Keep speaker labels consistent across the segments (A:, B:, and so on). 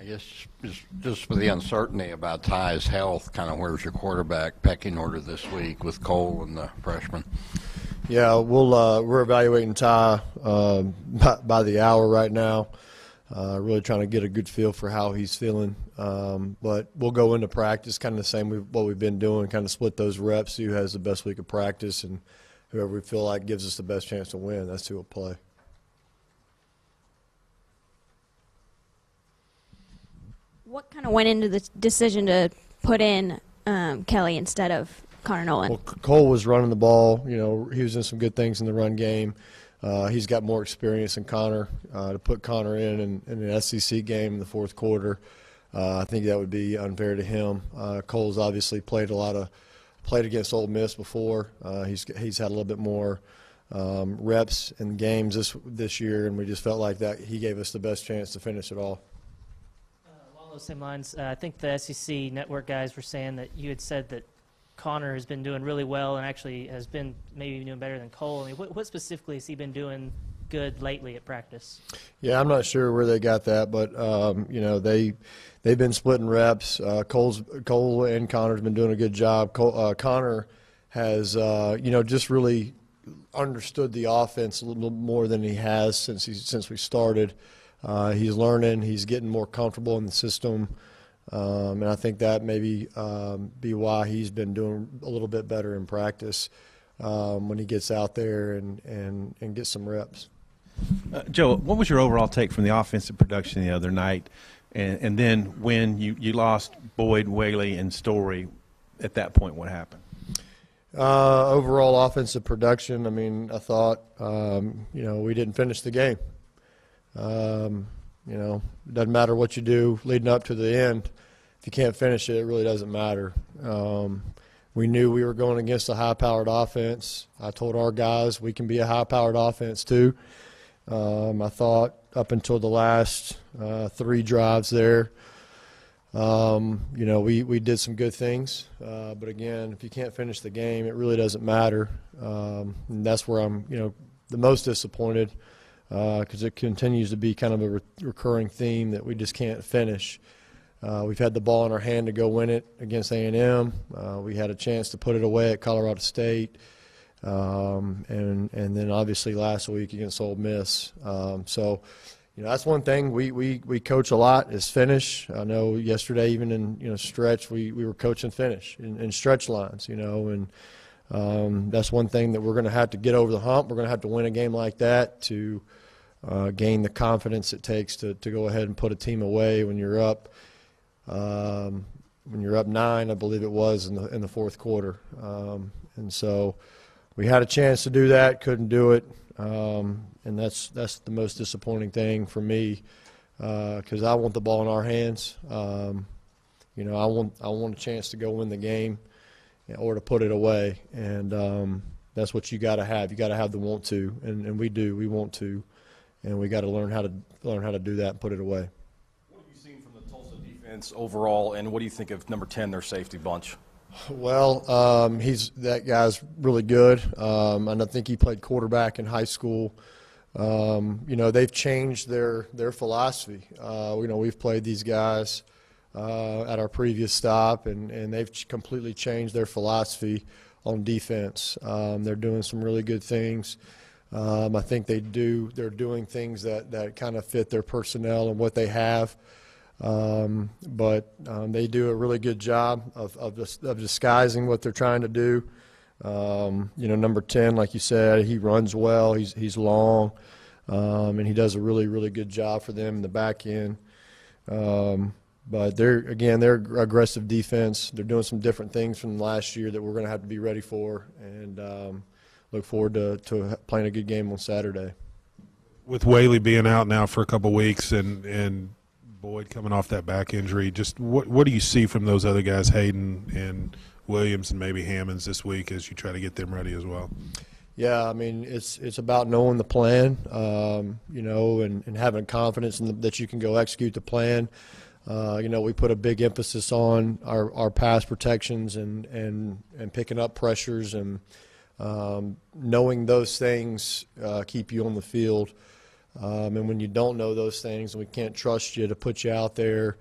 A: guess just with the uncertainty about Ty's health, kind of where's your quarterback pecking order this week with Cole and the freshman?
B: Yeah, we're evaluating Ty by the hour right now. Really trying to get a good feel for how he's feeling. But we'll go into practice kind of the same what we've been doing, kind of split those reps, see who has the best week of practice, and whoever we feel like gives us the best chance to win, that's who will play.
C: What kind of went into the decision to put in Kelly instead of Connor Nolan?
B: Well, Cole was running the ball. You know, he was doing some good things in the run game. He's got more experience than Connor. To put Connor in an SEC game in the fourth quarter, I think that would be unfair to him. Cole's obviously played against Ole Miss before. He's had a little bit more reps in games this year, and we just felt like that he gave us the best chance to finish it all.
D: Along those same lines, I think the SEC network guys were saying that you had said that Connor has been doing really well and actually has been maybe doing better than Cole. I mean, what specifically has he been doing good lately at practice? Yeah,
B: I'm not sure where they got that, but you know, they've been splitting reps. Cole and Connor's been doing a good job. Connor has you know, just really understood the offense a little more than he has since we started. He's learning. He's getting more comfortable in the system. And I think that maybe be why he's been doing a little bit better in practice when he gets out there and gets some reps.
E: Joe, what was your overall take from the offensive production the other night? And then when you lost Boyd, Whaley, and Story, at that point, what happened?
B: Overall offensive production, I mean, I thought, you know, we didn't finish the game. You know, it doesn't matter what you do leading up to the end. If you can't finish it, it really doesn't matter. We knew we were going against a high-powered offense. I told our guys we can be a high-powered offense too. I thought up until the last 3 drives there, you know, we did some good things. But, again, if you can't finish the game, it really doesn't matter. And that's where I'm, you know, the most disappointed. Because it continues to be kind of a recurring theme that we just can't finish. We've had the ball in our hand to go win it against A&M. We had a chance to put it away at Colorado State, and then obviously last week against Ole Miss. So, you know, that's one thing we coach a lot is finish. I know yesterday even in stretch we were coaching finish in stretch lines, you know, and that's one thing that we're going to have to get over the hump. We're going to have to win a game like that to gain the confidence it takes to go ahead and put a team away when you're up 9, I believe it was in the fourth quarter. And so we had a chance to do that, couldn't do it, and that's the most disappointing thing for me because I want the ball in our hands. You know, I want a chance to go win the game or to put it away, and that's what you got to have. You got to have the want to, and we do. We want to, and we got to learn how to do that and put it away.
F: What have you seen from the Tulsa defense overall, and what do you think of number 10, their safety bunch?
B: Well, that guy's really good, and I think he played quarterback in high school. You know, they've changed their philosophy. You know, we've played these guys at our previous stop, and they've completely changed their philosophy on defense. They're doing some really good things. I think they're doing things that kind of fit their personnel and what they have. But they do a really good job of disguising what they're trying to do. You know, number 10, like you said, he runs well. He's long, and he does a really, really good job for them in the back end. But they're aggressive defense. They're doing some different things from last year that we're going to have to be ready for, and look forward to playing a good game on Saturday.
G: With Whaley being out now for a couple of weeks and Boyd coming off that back injury, just what do you see from those other guys, Hayden and Williams and maybe Hammonds this week as you try to get them ready as well?
B: Yeah, I mean, it's about knowing the plan, you know, and having confidence that you can go execute the plan. You know, we put a big emphasis on our pass protections and picking up pressures, and knowing those things keep you on the field. And when you don't know those things and we can't trust you to put you out there,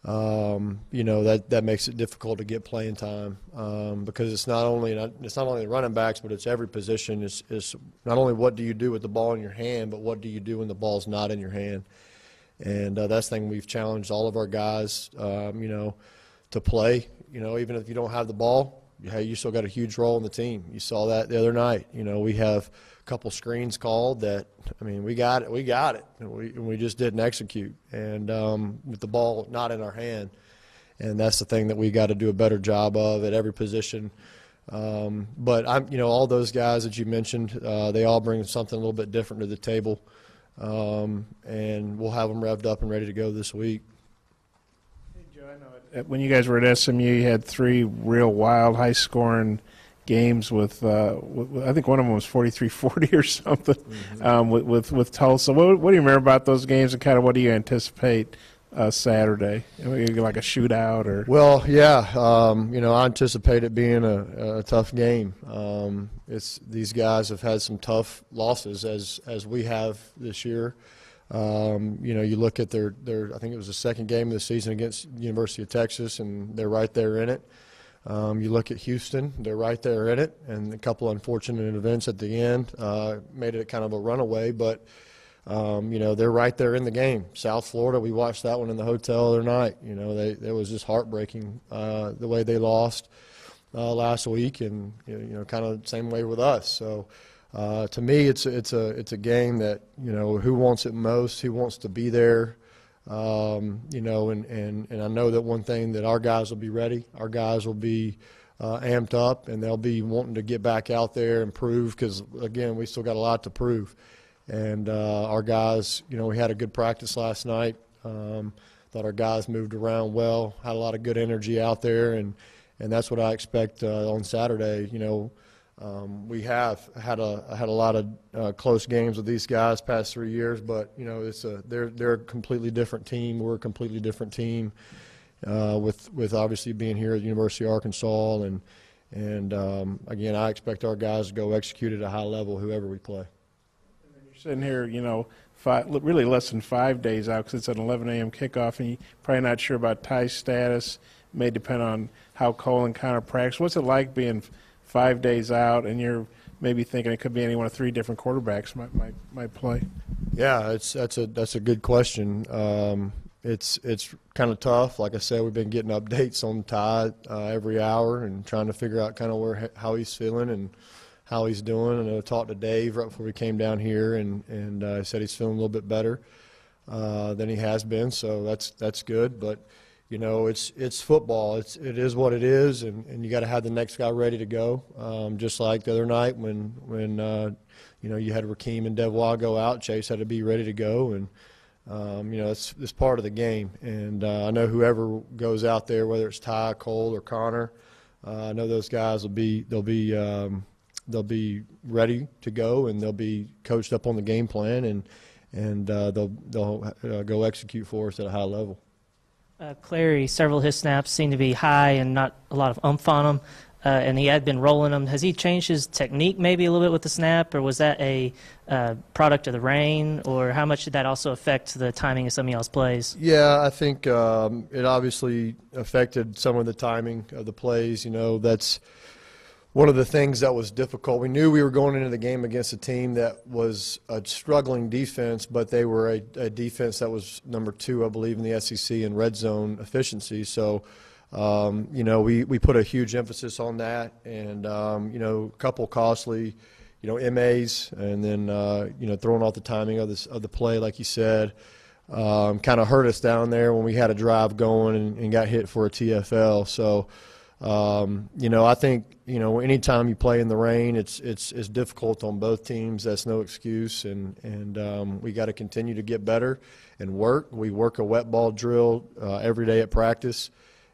B: that makes it difficult to get playing time, because it's not only the running backs, but it's every position. It's not only what do you do with the ball in your hand, but what do you do when the ball's not in your hand. And that's the thing we've challenged all of our guys, to play. Even if you don't have the ball, hey, you still got a huge role in the team. You saw that the other night. We have a couple screens called that, we got it, and we just didn't execute. And with the ball not in our hand, and that's the thing that we got to do a better job of at every position. But all those guys that you mentioned, they all bring something a little bit different to the table, and we'll have them revved up and ready to go this week.
H: When you guys were at SMU, you had 3 real wild, high-scoring games with I think one of them was 43-40 or something, with Tulsa. What do you remember about those games, and kind of what do you anticipate Saturday? Like a shootout or?
B: Well, yeah, I anticipate it being a tough game. These guys have had some tough losses as we have this year. You look at their I think it was the second game of the season against University of Texas, and they're right there in it. You look at Houston, they're right there in it, and a couple unfortunate events at the end made it kind of a runaway, but they're right there in the game. South Florida, we watched that one in the hotel the other night. It was just heartbreaking the way they lost last week, and kind of the same way with us. So to me, it's a game that who wants it most, who wants to be there. And I know that one thing that our guys will be ready. Our guys will be amped up, and they'll be wanting to get back out there and prove, because again, we still got a lot to prove. And our guys, we had a good practice last night. Thought our guys moved around well, had a lot of good energy out there, and that's what I expect on Saturday. We have had a lot of close games with these guys past 3 years, but they're a completely different team. We're a completely different team, with obviously being here at the University of Arkansas, and again, I expect our guys to go execute at a high level, whoever we play.
H: You're sitting here, really less than 5 days out, because it's an 11 a.m. kickoff, and you're probably not sure about Ty's status. It may depend on how Cole and Connor practice. What's it like being 5 days out, and you're maybe thinking it could be any one of 3 different quarterbacks might play?
B: Yeah, that's a good question. It's kind of tough. Like I said, we've been getting updates on Ty every hour and trying to figure out kind of how he's feeling and how he's doing. And I talked to Dave right before we came down here, and I said he's feeling a little bit better than he has been, so that's good. But it's football. It is what it is, and you got to have the next guy ready to go. Just like the other night when you had Rakeem and Devois go out, Chase had to be ready to go, and it's part of the game. And I know whoever goes out there, whether it's Ty, Cole, or Connor, I know those guys they'll be ready to go, and they'll be coached up on the game plan, and they'll go execute for us at a high level.
D: Clary, several of his snaps seem to be high and not a lot of oomph on them, and he had been rolling them. Has he changed his technique maybe a little bit with the snap, or was that a product of the rain, or how much did that also affect the timing of some of y'all's plays?
B: Yeah, I think it obviously affected some of the timing of the plays. That's one of the things that was difficult. We knew we were going into the game against a team that was a struggling defense, but they were a defense that was number 2, I believe, in the SEC in red zone efficiency. So, we put a huge emphasis on that, and a couple costly, MAs, and then throwing off the timing of the play, like you said, kind of hurt us down there when we had a drive going and got hit for a TFL. So. I think anytime you play in the rain, it's difficult on both teams. That's no excuse, and we got to continue to get better and work. We work a wet ball drill every day at practice,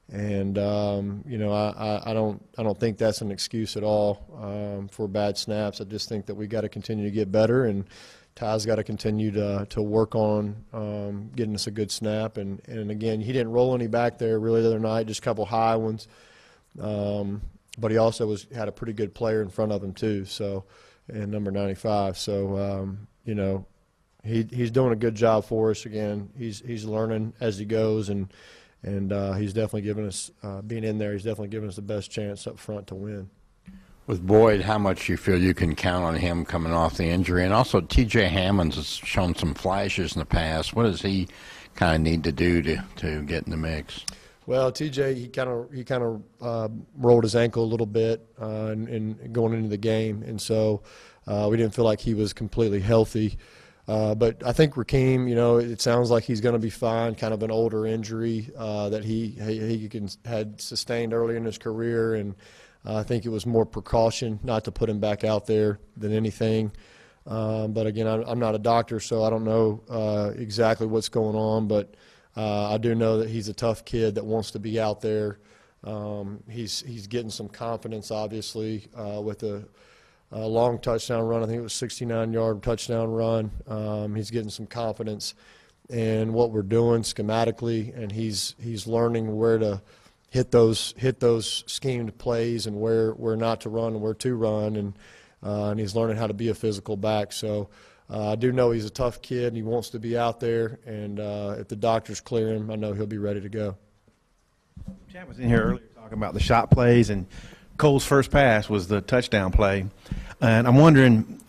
B: and I don't think that's an excuse at all for bad snaps. I just think that we got to continue to get better, and Ty's got to continue to work on getting us a good snap. And again, he didn't roll any back there really the other night, just a couple high ones. But he also had a pretty good player in front of him too. So, and number 95. So, he's doing a good job for us. Again, he's learning as he goes, and he's definitely given us being in there. He's definitely given us the best chance up front to win.
A: With Boyd, how much you feel you can count on him coming off the injury? And also, T.J. Hammonds has shown some flashes in the past. What does he kind of need to do to get in the mix?
B: Well, TJ, he kind of rolled his ankle a little bit in going into the game, and so we didn't feel like he was completely healthy. But I think Rakeem, it sounds like he's going to be fine. Kind of an older injury that he had sustained early in his career, and I think it was more precaution not to put him back out there than anything. But again, I'm not a doctor, so I don't know exactly what's going on, but I do know that he's a tough kid that wants to be out there. He's getting some confidence, obviously, with a long touchdown run. I think it was a 69-yard touchdown run. He's getting some confidence in what we're doing schematically, and he's learning where to hit those schemed plays and where not to run and where to run, and he's learning how to be a physical back. So I do know he's a tough kid and he wants to be out there, and if the doctors clear him, I know he'll be ready to go.
E: Chad was in here earlier talking about the shot plays, and Cole's first pass was the touchdown play. And I'm wondering,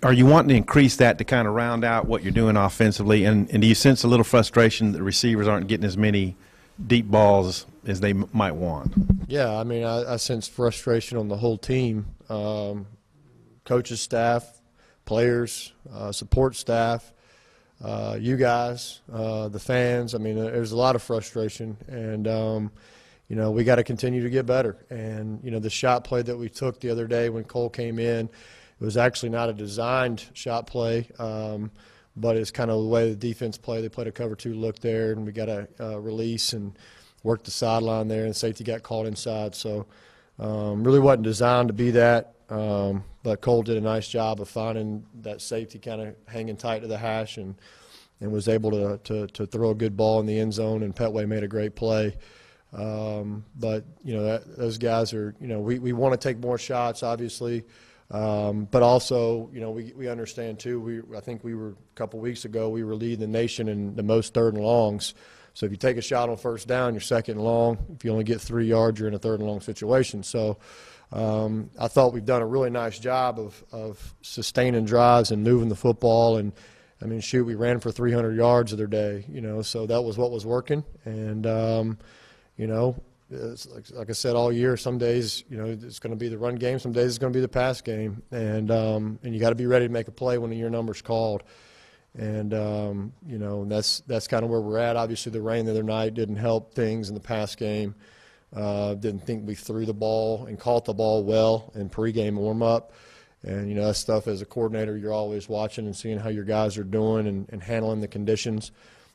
E: are you wanting to increase that to kind of round out what you're doing offensively? And do you sense a little frustration that the receivers aren't getting as many deep balls as they might want?
B: Yeah, I mean, I sense frustration on the whole team, coaches, staff, players, support staff, you guys, the fans. I mean, there's a lot of frustration, and we got to continue to get better. And the shot play that we took the other day when Cole came in, it was actually not a designed shot play, but it's kind of the way the defense play. They played a cover 2 look there, and we got a release and worked the sideline there, and safety got called inside. So really wasn't designed to be that. But Cole did a nice job of finding that safety kind of hanging tight to the hash, and was able to throw a good ball in the end zone, and Petway made a great play. But those guys are, we want to take more shots, obviously, but also we understand too. I think we were a couple weeks ago, we were leading the nation in the most third and longs. So if you take a shot on first down, you're second and long. If you only get 3 yards, you're in a third and long situation. So I thought we've done a really nice job of sustaining drives and moving the football. And, I mean, shoot, we ran for 300 yards the other day, so that was what was working. And, it's like I said all year, some days, it's going to be the run game. Some days it's going to be the pass game. And you got to be ready to make a play when your number's called. And, that's kind of where we're at. Obviously, the rain the other night didn't help things in the pass game. Didn't think we threw the ball and caught the ball well in pregame warm-up. And, that stuff as a coordinator, you're always watching and seeing how your guys are doing and handling the conditions.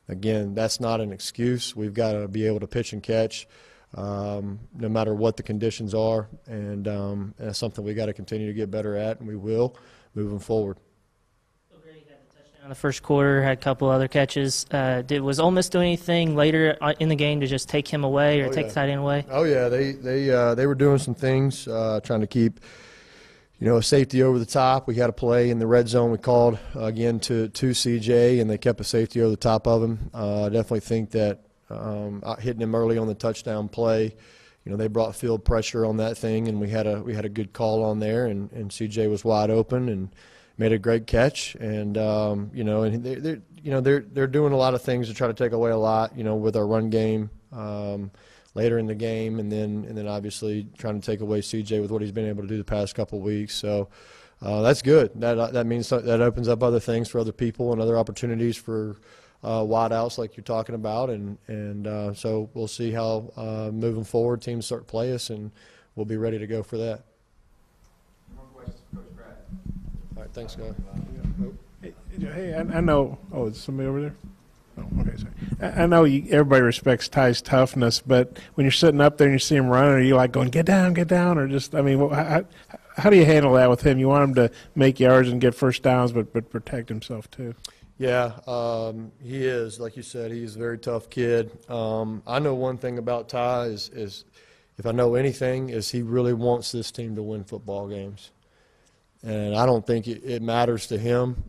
B: Again, that's not an excuse. We've got to be able to pitch and catch no matter what the conditions are. And that's something we got to continue to get better at, and we will moving forward.
D: In the first quarter, had a couple other catches. Was Ole Miss doing anything later in the game to just take him away or take the tight end away?
B: Oh yeah, they were doing some things, trying to keep a safety over the top. We had a play in the red zone. We called again to CJ, and they kept a safety over the top of him. I definitely think that hitting him early on the touchdown play, they brought field pressure on that thing, and we had a good call on there, and CJ was wide open and made a great catch, and and they're doing a lot of things to try to take away a lot, with our run game later in the game, and then obviously trying to take away CJ with what he's been able to do the past couple of weeks. So that's good. That means that opens up other things for other people and other opportunities for wide outs like you're talking about, and so we'll see how moving forward teams start to play us, and we'll be ready to go for that. All right, thanks, guys.
H: Hey, I know. Oh, is somebody over there? Oh, okay, sorry. I know everybody respects Ty's toughness, but when you're sitting up there and you see him running, are you like going, get down, or just, I mean, how do you handle that with him? You want him to make yards and get first downs, but protect himself too.
B: Yeah, he is. Like you said, he's a very tough kid. I know one thing about Ty is if I know anything, is he really wants this team to win football games. And I don't think it matters to him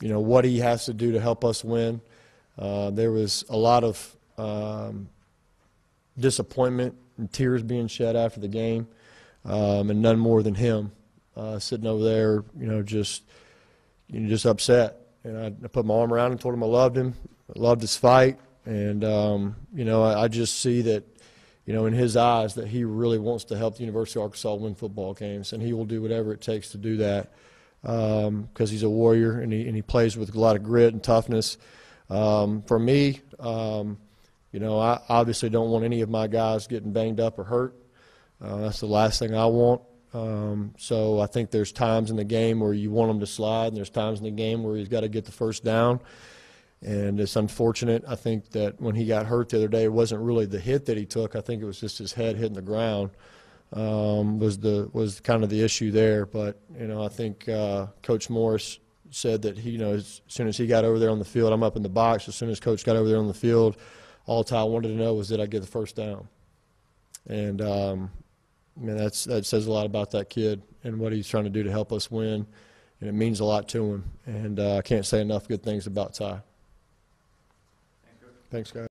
B: what he has to do to help us win. There was a lot of disappointment and tears being shed after the game, and none more than him sitting over there, just upset. And I put my arm around him and told him I loved him, I loved his fight, and I just see that, in his eyes, that he really wants to help the University of Arkansas win football games, and he will do whatever it takes to do that, because he's a warrior and he plays with a lot of grit and toughness. For me, I obviously don't want any of my guys getting banged up or hurt. That's the last thing I want. So I think there's times in the game where you want him to slide, and there's times in the game where he's got to get the first down. And it's unfortunate. I think that when he got hurt the other day, it wasn't really the hit that he took. I think it was just his head hitting the ground was kind of the issue there. But I think Coach Morris said that he, as soon as he got over there on the field, I'm up in the box. As soon as Coach got over there on the field, all Ty wanted to know was did I get the first down. And that says a lot about that kid and what he's trying to do to help us win, and it means a lot to him. And I can't say enough good things about Ty. Thanks, guys.